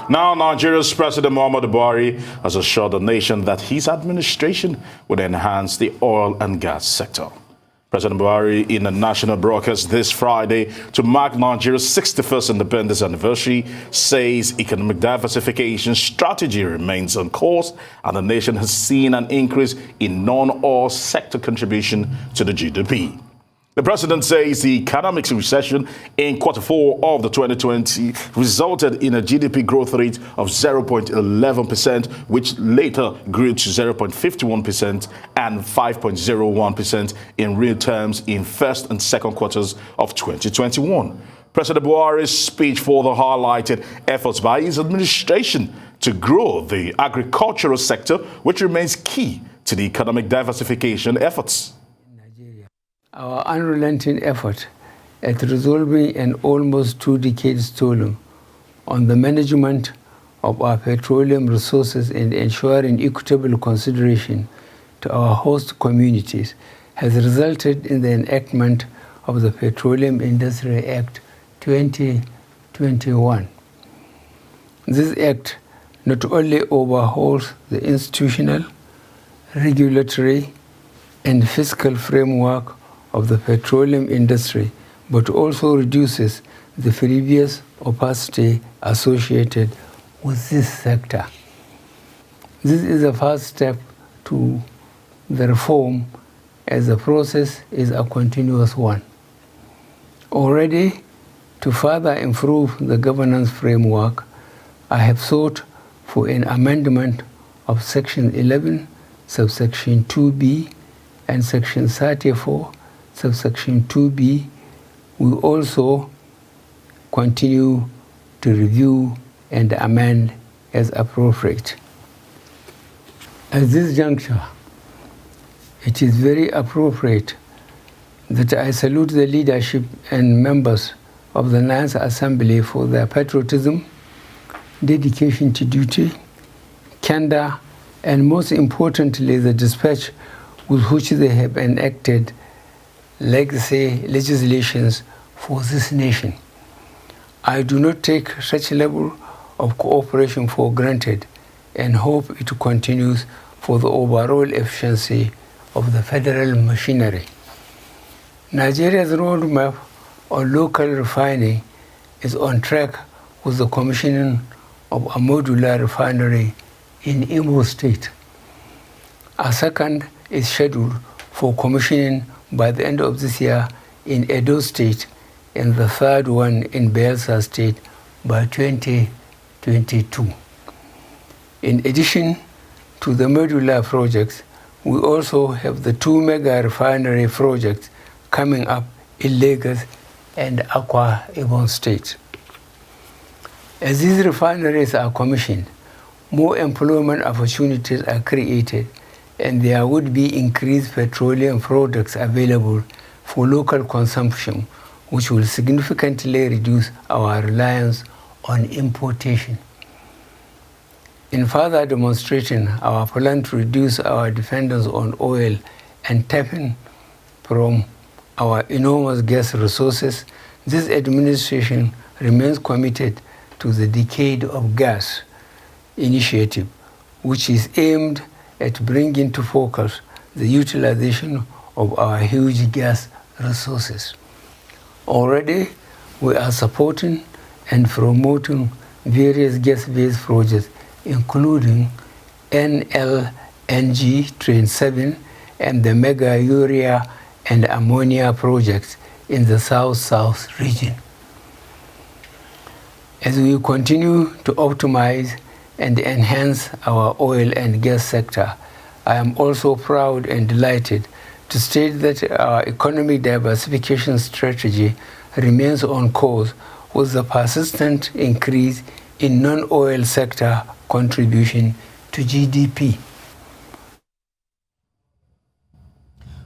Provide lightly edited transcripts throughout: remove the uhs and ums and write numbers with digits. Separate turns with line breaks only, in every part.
Now, Nigeria's President Muhammadu Buhari has assured the nation that his administration would enhance the oil and gas sector. President Buhari, in a national broadcast this Friday to mark Nigeria's 61st independence anniversary, says economic diversification strategy remains on course and the nation has seen an increase in non-oil sector contribution to the GDP. The president says the economic recession in Q4 of the 2020 resulted in a GDP growth rate of 0.11%, which later grew to 0.51% and 5.01% in real terms in first and second quarters of 2021. President Buhari's speech further highlighted efforts by his administration to grow the agricultural sector, which remains key to the economic diversification efforts.
Our unrelenting effort at resolving an almost 2 decades toll on the management of our petroleum resources and ensuring equitable consideration to our host communities has resulted in the enactment of the Petroleum Industry Act 2021. This act not only overhauls the institutional, regulatory, and fiscal framework of the petroleum industry, but also reduces the previous opacity associated with this sector. This is a first step to the reform, as the process is a continuous one. Already, to further improve the governance framework, I have sought for an amendment of Section 11, subsection 2b, and Section 34, subsection 2b. We also continue to review and amend as appropriate. At this juncture, it is very appropriate that I salute the leadership and members of the Ninth Assembly for their patriotism, dedication to duty, candor, and most importantly, the dispatch with which they have enacted legacy legislations for this nation. I do not take such level of cooperation for granted and hope it continues for the overall efficiency of the federal machinery. Nigeria's roadmap on local refining is on track with the commissioning of a modular refinery in Imo State. A second is scheduled for commissioning by the end of this year in Edo State, and the third one in Bayelsa State by 2022. In addition to the modular projects, we also have the 2 mega refinery projects coming up in Lagos and Akwa Ibom State. As these refineries are commissioned, more employment opportunities are created, and there would be increased petroleum products available for local consumption, which will significantly reduce our reliance on importation. In further demonstrating our plan to reduce our dependence on oil and tapping from our enormous gas resources, this administration remains committed to the Decade of Gas initiative, which is aimed at bringing to focus the utilization of our huge gas resources. Already, we are supporting and promoting various gas-based projects, including NLNG Train 7 and the mega urea and ammonia projects in the South-South region. As we continue to optimize and enhance our oil and gas sector, I am also proud and delighted to state that our economic diversification strategy remains on course with the persistent increase in non-oil sector contribution to GDP.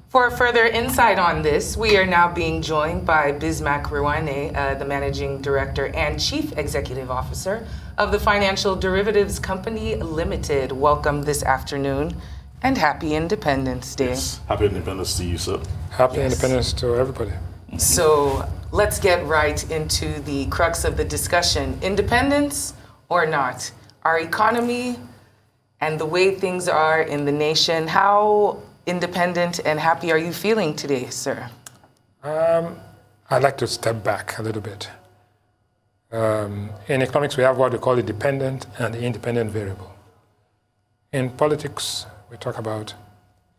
For further insight on this, we are now being joined by Bismark Rewane, the Managing Director and Chief Executive Officer of the Financial Derivatives Company Limited. Welcome this afternoon and happy Independence Day.
Yes. Happy Independence to you, sir.
Happy Independence to everybody.
So let's get right into the crux of the discussion. Independence or not, our economy and the way things are in the nation, how independent and happy are you feeling today, sir?
I'd like to step back a little bit. In economics, we have what we call the dependent and the independent variable. In politics, we talk about,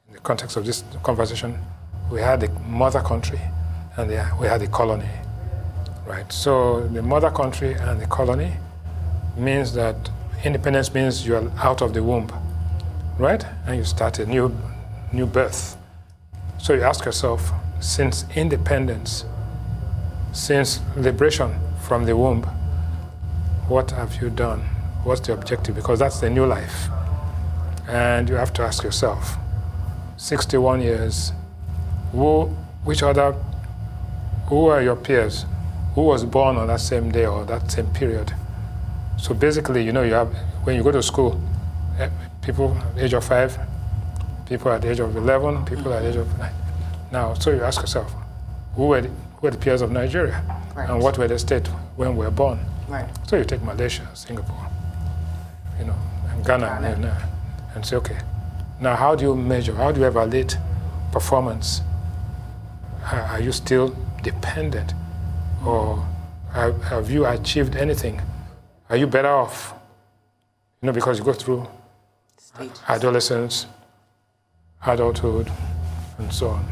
in the context of this conversation, we had the mother country and we had the colony, right? So the mother country and the colony means that independence means you're out of the womb, right? And you start a new birth. So you ask yourself, since independence, since liberation from the womb, what have you done? What's the objective? Because that's the new life. And you have to ask yourself, 61 years, who are your peers? Who was born on that same day or that same period? So basically, you have, when you go to school, people at the age of 5, people at the age of 11, people at the age of 9. Now, so you ask yourself, who were the peers of Nigeria?
Right.
And what were the state when we were born?
Right.
So you take Malaysia, Singapore, and Ghana. And say, okay, now how do you measure, how do you evaluate performance? Are you still dependent? Or have you achieved anything? Are you better off? Because you go through
Stages.
Adolescence, adulthood, and so on.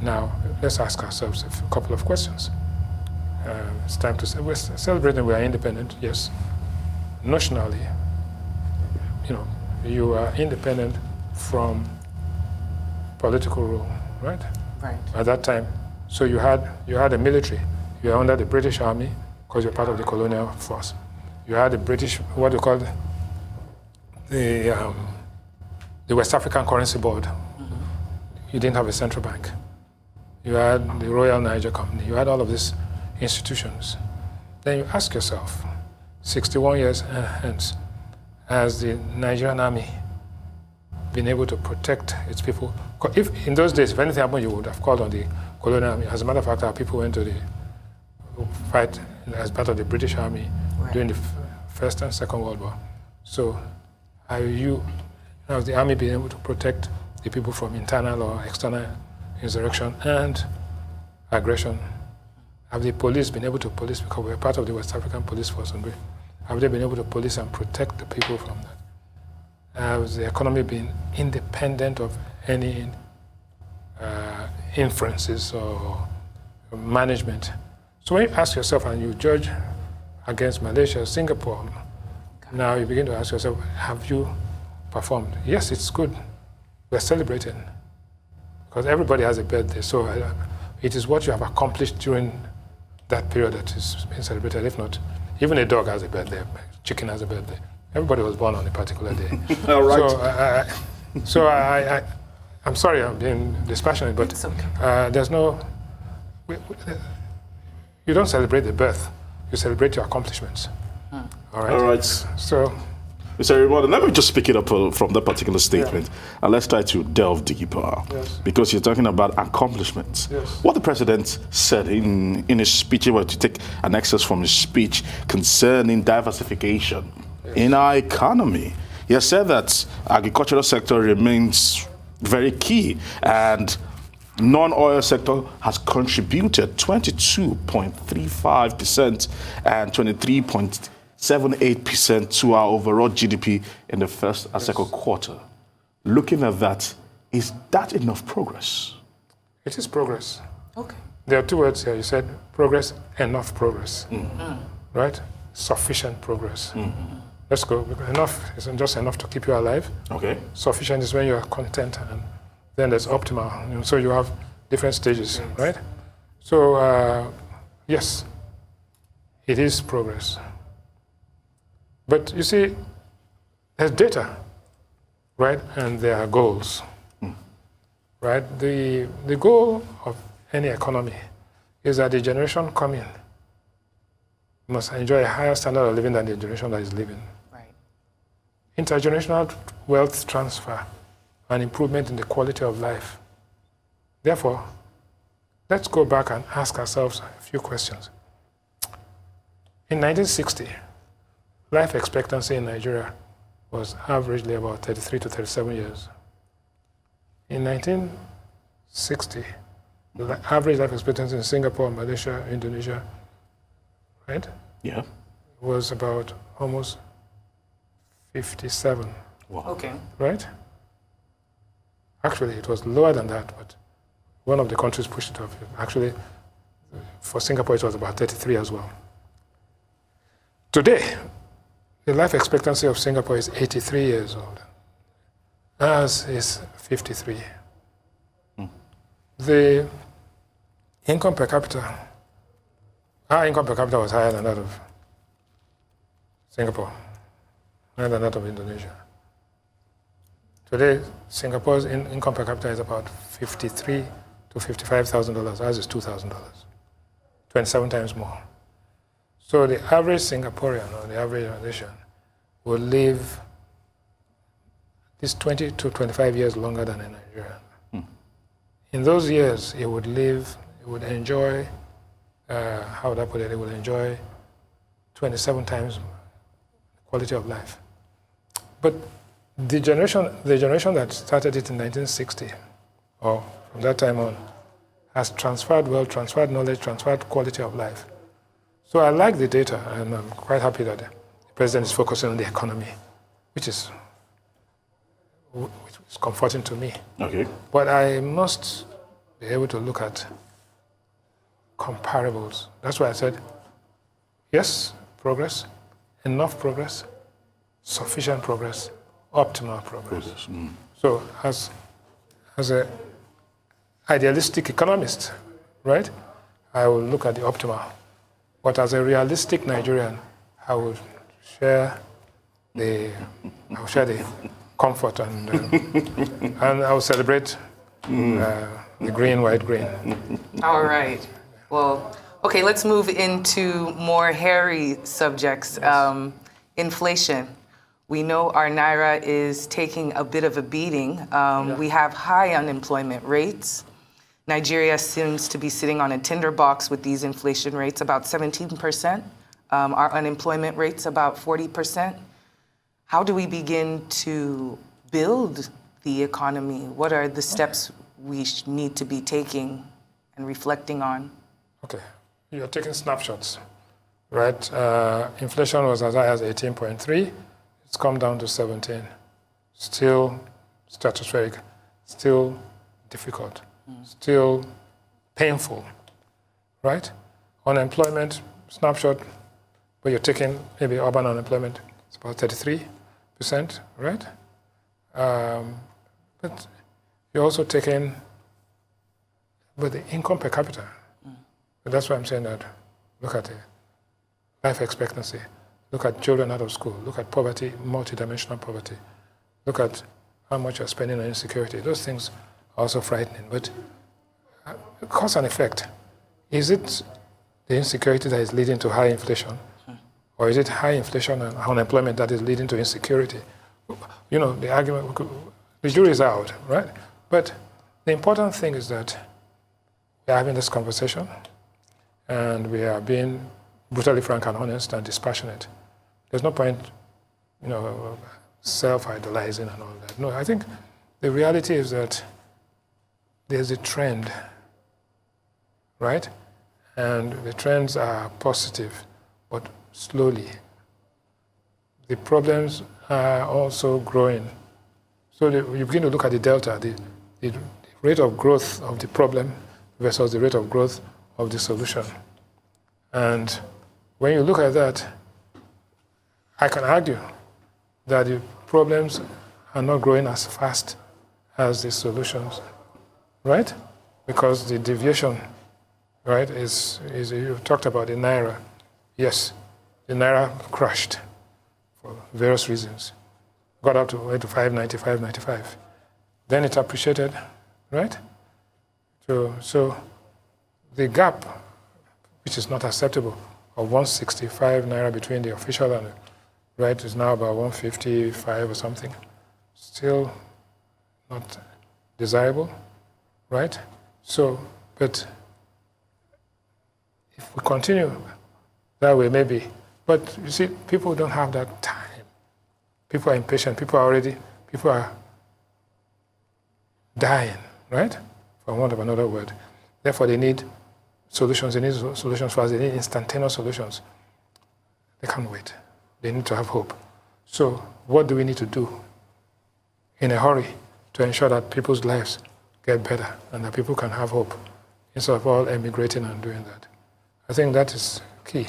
Now, let's ask ourselves a couple of questions. It's time to say, we're celebrating we are independent, yes. Notionally, you are independent from political rule, right?
Right.
At that time. So you had a military. You were under the British Army because you're part of the colonial force. You had the British, what you call the West African Currency Board. You didn't have a central bank. You had the Royal Niger Company. You had all of these institutions. Then you ask yourself, 61 years hence, has the Nigerian army been able to protect its people? If in those days, if anything happened, you would have called on the colonial army. As a matter of fact, our people went to the fight as part of the British Army during the First and Second World War. So, has the army been able to protect the people from internal or external insurrection and aggression? Have the police been able to police, because we're part of the West African Police Force, have they been able to police and protect the people from that? Has the economy been independent of any inferences or management? So when you ask yourself and you judge against Malaysia, Singapore, now you begin to ask yourself, have you performed? Yes, it's good. We're celebrating because everybody has a birthday. So it is what you have accomplished during that period that is being celebrated. If not, even a dog has a birthday, chicken has a birthday. Everybody was born on a particular day.
All right.
I'm sorry I'm being dispassionate, but
It's okay.
there's no... You don't celebrate the birth. You celebrate your accomplishments. All right?
All right.
So...
Mr. Rewane, let me just pick it up from that particular statement, and let's try to delve deeper.
Yes.
Because you're talking about accomplishments.
Yes.
What the president said in his speech, if we were to take an excess from his speech concerning diversification in our economy, he has said that agricultural sector remains very key, and non-oil sector has contributed 22.35% and 23.78% to our overall GDP in the first and second quarter. Looking at that, is that enough progress?
It is progress.
Okay.
There are two words here. You said progress, enough progress. Right? Sufficient progress. Let's go. Enough isn't just enough to keep you alive.
Okay.
Sufficient is when you are content, and then there's optimal. So you have different stages, right? So, yes, it is progress. But you see, there's data, right? And there are goals, right? The goal of any economy is that the generation coming must enjoy a higher standard of living than the generation that is living.
Right.
Intergenerational wealth transfer and improvement in the quality of life. Therefore, let's go back and ask ourselves a few questions. In 1960, life expectancy in Nigeria was averagely about 33 to 37 years. In 1960, the average life expectancy in Singapore, Malaysia, Indonesia, right?
Yeah.
Was about almost 57.
Wow.
Okay.
Right? Actually, it was lower than that, but one of the countries pushed it up. Actually, for Singapore, it was about 33 as well. Today, the life expectancy of Singapore is 83 years old. Ours is 53. The income per capita, our income per capita was higher than that of Singapore, higher than that of Indonesia. Today, Singapore's income per capita is about $53,000 to $55,000. Ours is $2,000, 27 times more. So the average Singaporean or the average Malaysian will live at least 20 to 25 years longer than a Nigerian. In those years, he would live, he would enjoy, how would I put it, he would enjoy 27 times quality of life. But the generation that started it in 1960, or from that time on, has transferred wealth, transferred knowledge, transferred quality of life. So I like the data, and I'm quite happy that the president is focusing on the economy, which is comforting to me.
Okay.
But I must be able to look at comparables. That's why I said, yes, progress, enough progress, sufficient progress, optimal progress. So as an idealistic economist, right, I will look at the optimal. But as a realistic Nigerian, I will share the comfort and I will celebrate the green, white, green.
All right. Well, okay, let's move into more hairy subjects. Inflation. We know our Naira is taking a bit of a beating. We have high unemployment rates. Nigeria seems to be sitting on a tinderbox with these inflation rates, about 17%. Our unemployment rate's about 40%. How do we begin to build the economy? What are the steps we need to be taking and reflecting on?
Okay, you're taking snapshots, right? Inflation was as high as 18.3. It's come down to 17. Still stratospheric, still difficult, still painful, right? Unemployment, snapshot, but you're taking maybe urban unemployment, it's about 33%, right? But you're also taking, but the income per capita. But that's why I'm saying that, look at it. Life expectancy. Look at children out of school. Look at poverty, multidimensional poverty. Look at how much you're spending on insecurity. Those things are also frightening. But cause and effect. Is it the insecurity that is leading to high inflation? Or is it high inflation and unemployment that is leading to insecurity? You know, the argument, the jury is out, right? But the important thing is that we're having this conversation and we are being brutally frank and honest and dispassionate. There's no point, you know, self-idolizing and all that. No, I think the reality is that there's a trend, right? And the trends are positive, but slowly. The problems are also growing. So you begin to look at the delta, the rate of growth of the problem versus the rate of growth of the solution. And when you look at that, I can argue that the problems are not growing as fast as the solutions, right? Because the deviation, right, is you talked about the Naira. Yes, the Naira crashed for various reasons. Got up to 590, 595. Then it appreciated, right? So the gap, which is not acceptable, of 165 Naira between the official and the right is now about 155 or something. Still not desirable, right? So, but if we continue that way, maybe But you see, people don't have that time. People are impatient. People are dying, right? For want of another word. Therefore, they need solutions. They need solutions fast. They need instantaneous solutions. They can't wait. They need to have hope. So what do we need to do in a hurry to ensure that people's lives get better and that people can have hope instead of all emigrating and doing that? I think that is key.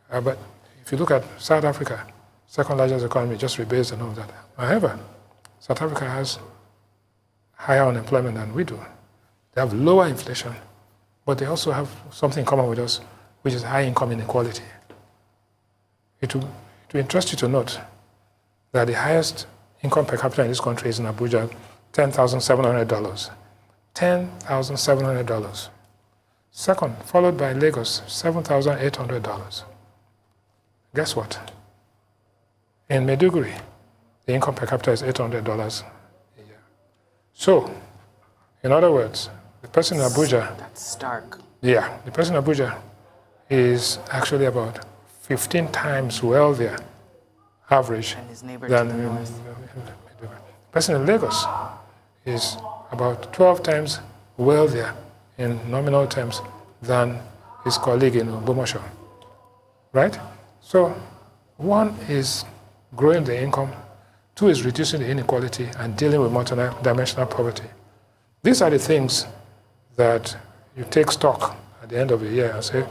But if you look at South Africa, second largest economy, just rebased and all that. However, South Africa has higher unemployment than we do. They have lower inflation, but they also have something in common with us, which is high income inequality. It will interest you to note that the highest income per capita in this country is in Abuja, $10,700. $10,700. Second, followed by Lagos, $7,800. Guess what? In Maiduguri, the income per capita is $800 a year. So, in other words, the person in Abuja...
That's stark.
Yeah, the person in Abuja is actually about 15 times wealthier average than the person in Lagos is about 12 times wealthier in nominal terms than his colleague in Ogbomoso, right? So one is growing the income, two is reducing the inequality and dealing with multidimensional poverty. These are the things that you take stock at the end of the year and say,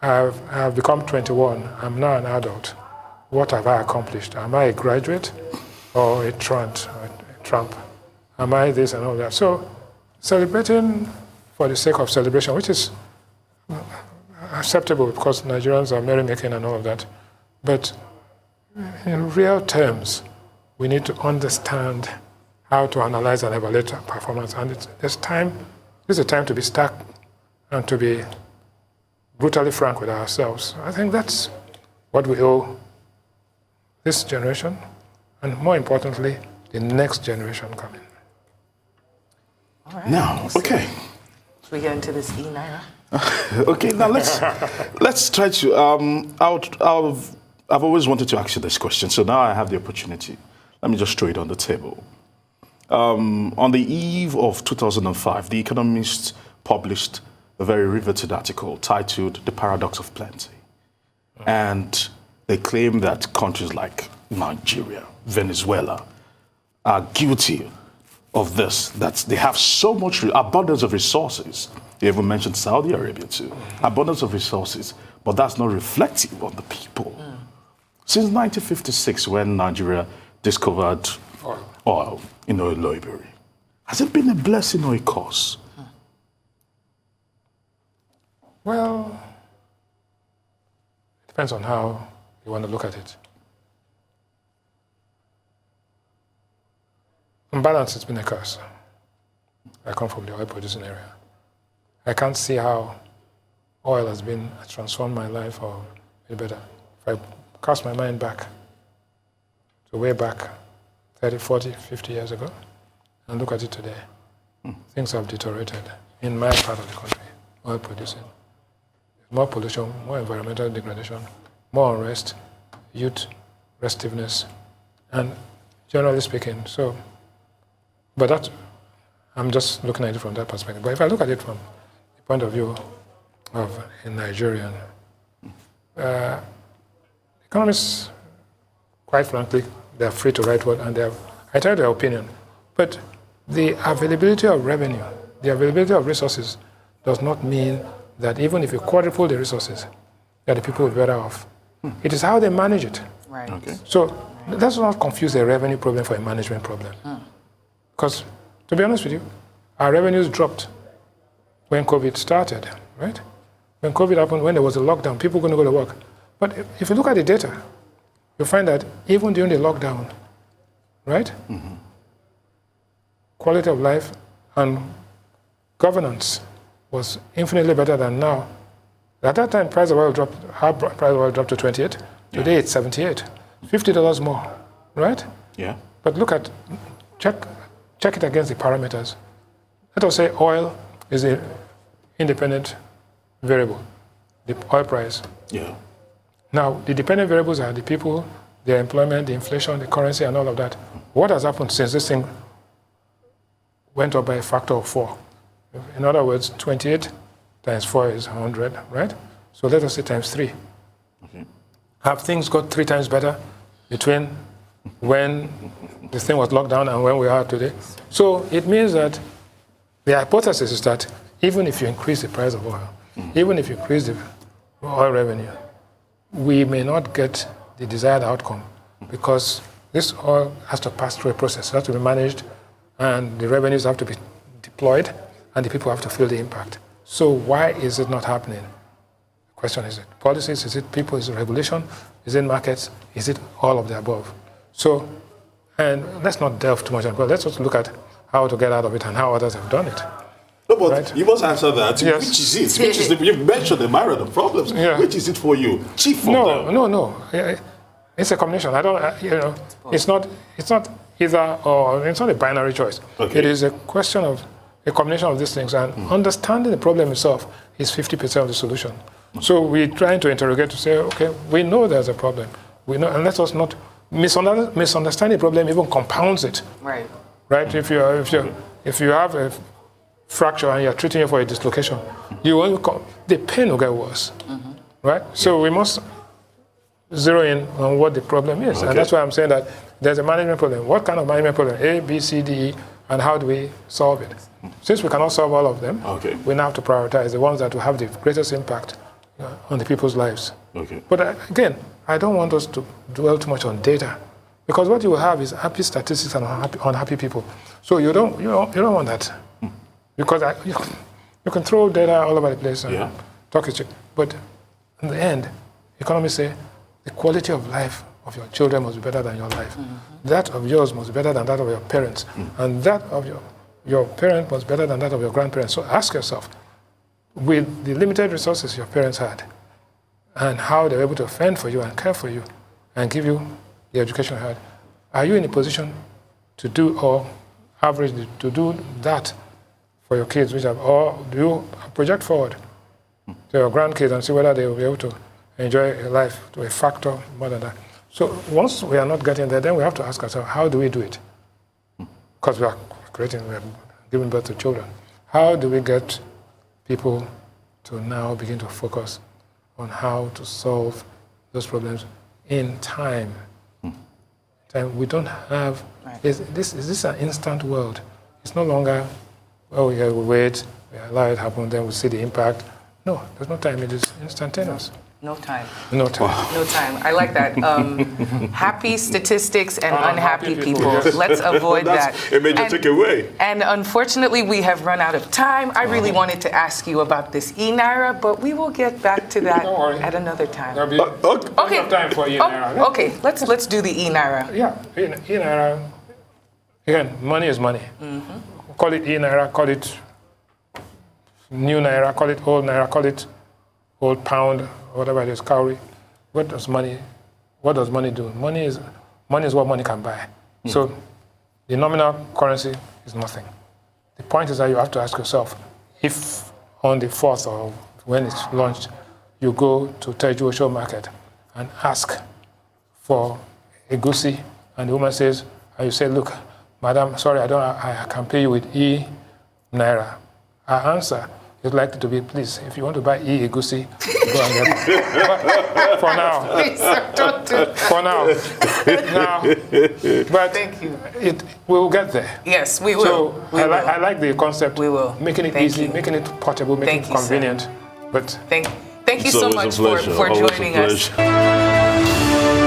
I have become 21, I'm now an adult. What have I accomplished? Am I a graduate or a trump? Am I this and all that? So celebrating for the sake of celebration, which is acceptable because Nigerians are merrymaking and all of that. But in real terms, we need to understand how to analyze and evaluate our performance. And this is a time to be stark and to be brutally frank with ourselves. I think that's what we owe this generation, and more importantly, the next generation coming.
All right.
Now, okay.
Should we get into this E-Naira?
Okay, now let's try to. I've always wanted to ask you this question, so now I have the opportunity. Let me just throw it on the table. On the eve of 2005, The Economist published a very riveting article titled "The Paradox of Plenty," and they claim that countries like Nigeria, Venezuela, are guilty of this, that they have so much abundance of resources. You even mentioned Saudi Arabia too. Abundance of resources, but that's not reflective on the people. Since 1956, when Nigeria discovered oil in oil library, has it been a blessing or a curse?
Well, it depends on how you want to look at it. On balance, it's been a curse. I come from the oil producing area. I can't see how oil has transformed my life or made better. If I cast my mind back to way back 30, 40, 50 years ago and look at it today, things have deteriorated in my part of the country, oil producing. More pollution, more environmental degradation, more unrest, youth restiveness, and generally speaking, but that, I'm just looking at it from that perspective. But if I look at it from the point of view of a Nigerian, economists, quite frankly, they're free to write what, and I tell their opinion. But the availability of revenue, the availability of resources does not mean that even if you quadruple the resources, that the people will be better off. It is how they manage it.
Right.
Okay.
So let's not confuse a revenue problem for a management problem. Because, to be honest with you, our revenues dropped when COVID started, right? When COVID happened, when there was a lockdown, people were going to go to work. But if you look at the data, you'll find that even during the lockdown, right? Quality of life and governance was infinitely better than now. At that time, price of oil dropped to 28. Today it's 78. $50 more, right?
Yeah.
But look at, check it against the parameters. Let us say oil is an independent variable, the oil price.
Yeah.
Now, the dependent variables are the people, their employment, the inflation, the currency, and all of that. What has happened since this thing went up by a factor of 4? In other words, 28 times 4 is 100, right? So let us say times 3.
Okay.
Have things got 3 times better between when the thing was locked down and when we are today? So it means that the hypothesis is that even if you increase the price of oil, even if you increase the oil revenue, we may not get the desired outcome because this oil has to pass through a process. It has to be managed, and the revenues have to be deployed, and the people have to feel the impact. So why is it not happening? The question is it policies? Is it people? Is it regulation? Is it markets? Is it all of the above? So, and let's not delve too much into it. Let's just look at how to get out of it and how others have done it.
No, but
right?
you must answer that.
Yes.
Which is it? Which is the, you mentioned the myriad of problems.
Yeah.
Which is it for you? Chief of them.
No. It's a combination. I don't, it's not either or. It's not a binary choice.
Okay.
It is a question of a combination of these things, and understanding the problem itself is 50% of the solution. So we're trying to interrogate to say, okay, we know there's a problem. We know, and let us not misunderstand the problem even compounds it.
Right.
Right? If you have a fracture and you're treating it for a dislocation, the pain will get worse. Right? So we must zero in on what the problem is.
Okay.
And that's why I'm saying that there's a management problem. What kind of management problem? A, B, C, D, E, and how do we solve it? Since we cannot solve all of them,
Okay.
we now have to prioritize the ones that will have the greatest impact on the people's lives.
Okay.
But again, I don't want us to dwell too much on data, because what you will have is happy statistics and unhappy people. So you don't want that, because you can throw data all over the place and talk it, but in the end, economists say the quality of life of your children must be better than your life. That of yours must be better than that of your parents, and that of your parent must be better than that of your grandparents. So ask yourself, with the limited resources your parents had, and how they were able to fend for you and care for you and give you the education you had, are you in a position to do, or averagely to do that for your kids, or do you project forward to your grandkids and see whether they will be able to enjoy a life to a factor more than that? So once we are not getting there, then we have to ask ourselves, how do we do it? Because we are giving birth to children. How do we get people to now begin to focus on how to solve those problems in time? We don't have, this is an instant world. It's no longer, we wait, we allow it happen, then we see the impact. No, there's no time, it is instantaneous.
No time.
No time.
No time. I like that. Happy statistics and unhappy people.
Yes.
Let's avoid that.
A major takeaway.
And unfortunately, we have run out of time. I really wanted to ask you about this e-Naira, but we will get back to that at another time.
There'll be plenty of time for e-Naira.
Okay, let's do the e-Naira.
Yeah, e-Naira, again, money is money. Call it e-Naira, call it new Naira, call it old Naira, call it old pound, whatever it is, cowrie. What does money do? Money is what money can buy. So the nominal currency is nothing. The point is that you have to ask yourself, if on the 4th or when it's launched, you go to Teju Osho market and ask for a goosey, and the woman says, and you say, look, madam, sorry, I can pay you with e-Naira. Her answer is likely to be, please, if you want to buy e-goosey, go and get it. But for now.
Please, don't do that.
For now. But
Thank you.
We will get there.
Yes, we will.
So I like the concept.
We will.
Making it
Thank
easy,
you.
making it portable, making it convenient. But
Thank you
It's
so
always
much
a pleasure.
for
Always a
joining us.
pleasure.